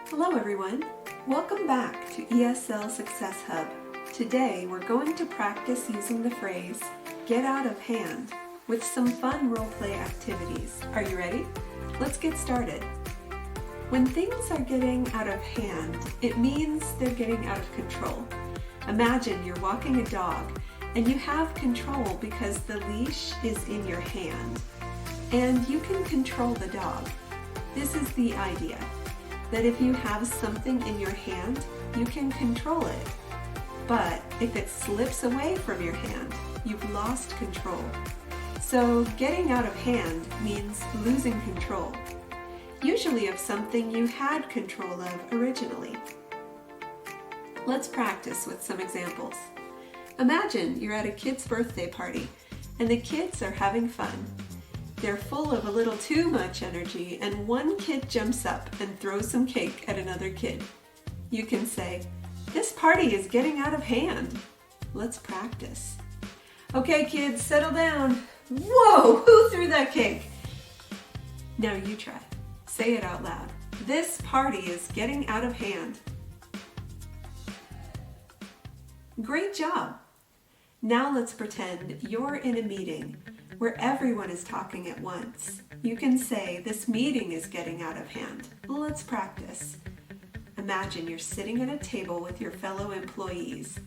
Hello everyone! Welcome back to ESL Success Hub. Today we're going to practice using the phrase, get out of hand, with some fun role-play activities. Are you ready? Let's get started. When things are getting out of hand, it means they're getting out of control. Imagine you're walking a dog and you have control because the leash is in your hand and you can control the dog. This is the idea, that if you have something in your hand, you can control it. But if it slips away from your hand, you've lost control. So getting out of hand means losing control, usually of something you had control of originally. Let's practice with some examples. Imagine you're at a kid's birthday party and the kids are having fun. They're full of a little too much energy and one kid jumps up and throws some cake at another kid. You can say, "This party is getting out of hand." Let's practice. Okay kids, settle down. Whoa, who threw that cake? Now you try. Say it out loud. This party is getting out of hand. Great job. Now let's pretend you're in a meeting where everyone is talking at once. You can say, "This meeting is getting out of hand." Let's practice. Imagine you're sitting at a table with your fellow employees.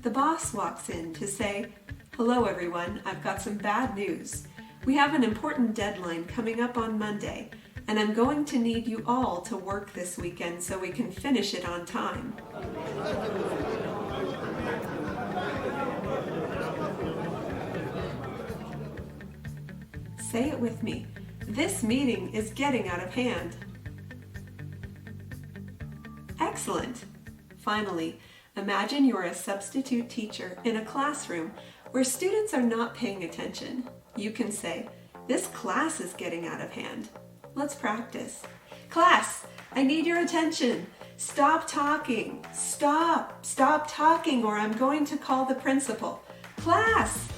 The boss walks in to say, "Hello everyone, I've got some bad news. We have an important deadline coming up on Monday, and I'm going to need you all to work this weekend so we can finish it on time." Say it with me. This meeting is getting out of hand. Excellent. Finally, imagine you're a substitute teacher in a classroom where students are not paying attention. You can say, "This class is getting out of hand." Let's practice. Class, I need your attention. Stop talking. Stop talking or I'm going to call the principal. Class!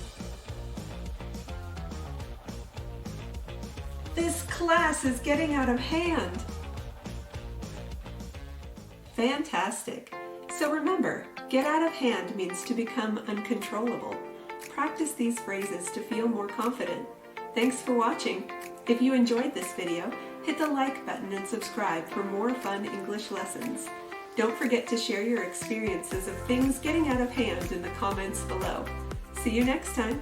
This class is getting out of hand. Fantastic. So remember, get out of hand means to become uncontrollable. Practice these phrases to feel more confident. Thanks for watching. If you enjoyed this video, hit the like button and subscribe for more fun English lessons. Don't forget to share your experiences of things getting out of hand in the comments below. See you next time.